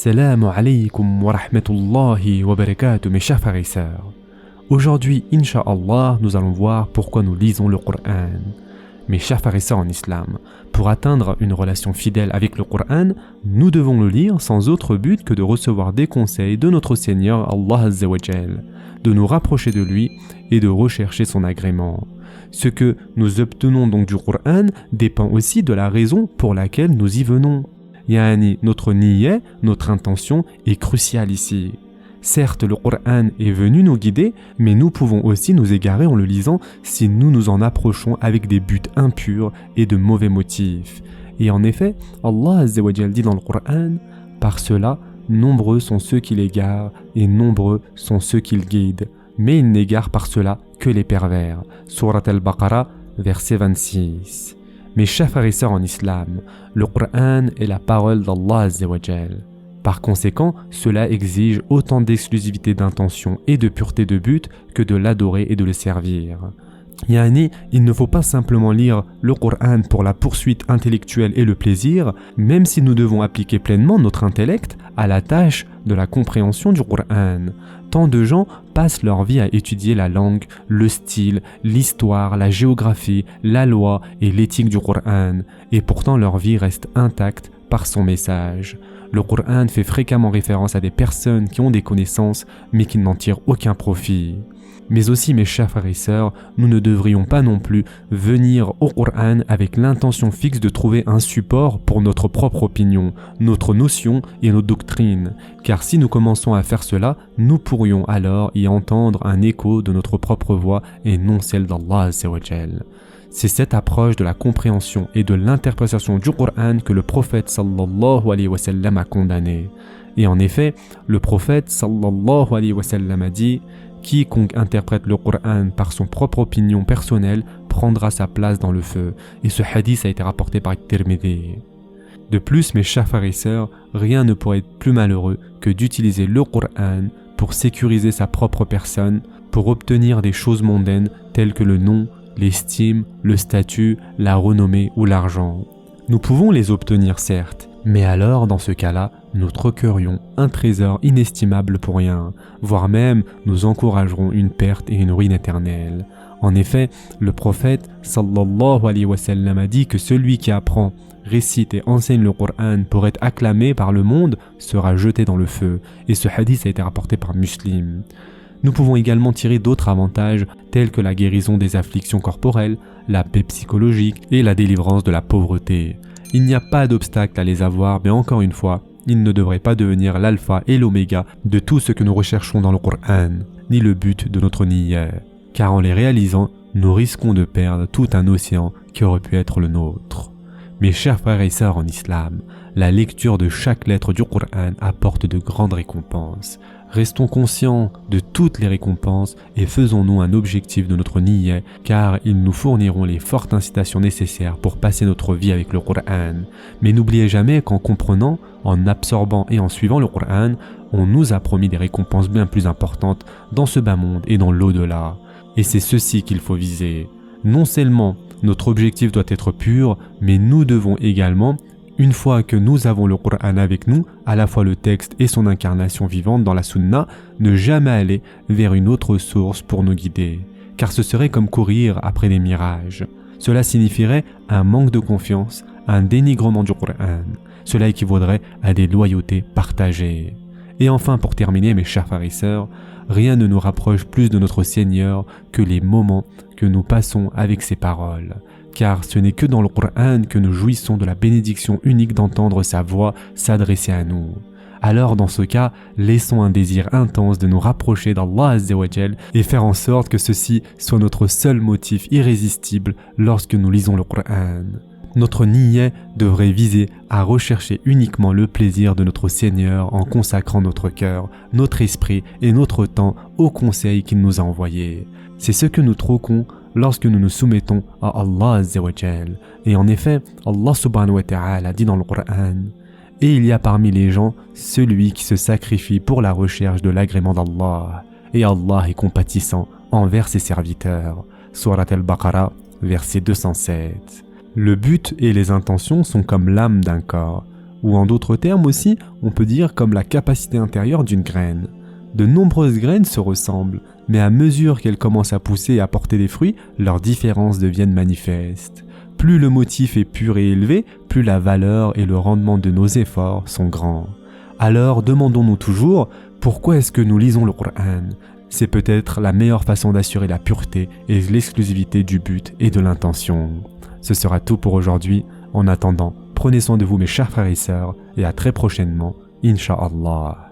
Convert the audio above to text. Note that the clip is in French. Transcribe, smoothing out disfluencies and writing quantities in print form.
Assalamu alaikum wa rahmatullahi wa barakatuh mes chers frères et sœurs. Aujourd'hui, Inch'Allah, nous allons voir pourquoi nous lisons le Coran. Mes chers frères et sœurs en islam, pour atteindre une relation fidèle avec le Coran, nous devons le lire sans autre but que de recevoir des conseils de notre Seigneur Allah Azza wa Jal, de nous rapprocher de lui et de rechercher son agrément. Ce que nous obtenons donc du Coran dépend aussi de la raison pour laquelle nous y venons. Yani, notre niyya, notre intention est cruciale ici. Certes, le Coran est venu nous guider, mais nous pouvons aussi nous égarer en le lisant si nous nous en approchons avec des buts impurs et de mauvais motifs. Et en effet, Allah Azza wa Jal dit dans le Coran, « Par cela, nombreux sont ceux qui l'égarent et nombreux sont ceux qui le guident, mais ils n'égarent par cela que les pervers. » Surat al-Baqarah, verset 26. Mes chers frères et sœurs en islam, le Coran est la parole d'Allah Azza wa Jal. Par conséquent, cela exige autant d'exclusivité d'intention et de pureté de but que de l'adorer et de le servir. Yani, il ne faut pas simplement lire le Coran pour la poursuite intellectuelle et le plaisir, même si nous devons appliquer pleinement notre intellect à la tâche de la compréhension du Coran. Tant de gens passent leur vie à étudier la langue, le style, l'histoire, la géographie, la loi et l'éthique du Coran, et pourtant leur vie reste intacte par son message. Le Coran fait fréquemment référence à des personnes qui ont des connaissances mais qui n'en tirent aucun profit. Mais aussi, mes chers frères et sœurs, nous ne devrions pas non plus venir au Coran avec l'intention fixe de trouver un support pour notre propre opinion, notre notion et nos doctrines. Car si nous commençons à faire cela, nous pourrions alors y entendre un écho de notre propre voix et non celle d'Allah Azza wa Jal. C'est cette approche de la compréhension et de l'interprétation du Coran que le prophète sallallahu alayhi wa sallam a condamné. Et en effet, le prophète sallallahu alayhi wa sallam a dit « Quiconque interprète le Coran par son propre opinion personnelle prendra sa place dans le feu. » Et ce hadith a été rapporté par Tirmidhi. De plus, mes chers frères et sœurs, rien ne pourrait être plus malheureux que d'utiliser le Coran pour sécuriser sa propre personne, pour obtenir des choses mondaines telles que le nom, l'estime, le statut, la renommée ou l'argent. Nous pouvons les obtenir certes, mais alors dans ce cas-là, nous troquerions un trésor inestimable pour rien, voire même nous encouragerons une perte et une ruine éternelle. En effet, le prophète sallallahu alayhi wa sallam a dit que celui qui apprend, récite et enseigne le Coran pour être acclamé par le monde sera jeté dans le feu, et ce hadith a été rapporté par Muslim. Nous pouvons également tirer d'autres avantages tels que la guérison des afflictions corporelles, la paix psychologique et la délivrance de la pauvreté. Il n'y a pas d'obstacle à les avoir, mais encore une fois, ils ne devraient pas devenir l'alpha et l'oméga de tout ce que nous recherchons dans le Coran, ni le but de notre niyya. Car en les réalisant, nous risquons de perdre tout un océan qui aurait pu être le nôtre. Mes chers frères et sœurs en islam, la lecture de chaque lettre du Coran apporte de grandes récompenses. Restons conscients de toutes les récompenses et faisons-nous un objectif de notre niyya, car ils nous fourniront les fortes incitations nécessaires pour passer notre vie avec le Coran. Mais n'oubliez jamais qu'en comprenant, en absorbant et en suivant le Coran, on nous a promis des récompenses bien plus importantes dans ce bas monde et dans l'au-delà. Et c'est ceci qu'il faut viser. Non seulement notre objectif doit être pur, mais nous devons également, une fois que nous avons le Coran avec nous, à la fois le texte et son incarnation vivante dans la Sunna, ne jamais aller vers une autre source pour nous guider, car ce serait comme courir après des mirages. Cela signifierait un manque de confiance, un dénigrement du Coran. Cela équivaudrait à des loyautés partagées. Et enfin, pour terminer, mes chers frères et sœurs, rien ne nous rapproche plus de notre Seigneur que les moments que nous passons avec ses paroles. Car ce n'est que dans le Coran que nous jouissons de la bénédiction unique d'entendre sa voix s'adresser à nous. Alors dans ce cas, laissons un désir intense de nous rapprocher d'Allah Azza wa Jal et faire en sorte que ceci soit notre seul motif irrésistible lorsque nous lisons le Coran. Notre niyya devrait viser à rechercher uniquement le plaisir de notre Seigneur en consacrant notre cœur, notre esprit et notre temps aux conseils qu'il nous a envoyés. C'est ce que nous troquons lorsque nous nous soumettons à Allah Azza wa Jal. Et en effet, Allah subhanahu wa ta'ala dit dans le Coran « Et il y a parmi les gens celui qui se sacrifie pour la recherche de l'agrément d'Allah. Et Allah est compatissant envers ses serviteurs. » Surat al-Baqarah, verset 207. Le but et les intentions sont comme l'âme d'un corps. ou en d'autres termes aussi, on peut dire comme la capacité intérieure d'une graine. De nombreuses graines se ressemblent, mais à mesure qu'elles commencent à pousser et à porter des fruits, leurs différences deviennent manifestes. Plus le motif est pur et élevé, plus la valeur et le rendement de nos efforts sont grands. Alors demandons-nous toujours, pourquoi est-ce que nous lisons le Coran ? C'est peut-être la meilleure façon d'assurer la pureté et l'exclusivité du but et de l'intention. Ce sera tout pour aujourd'hui. En attendant, prenez soin de vous mes chers frères et sœurs, et à très prochainement, Inch'Allah.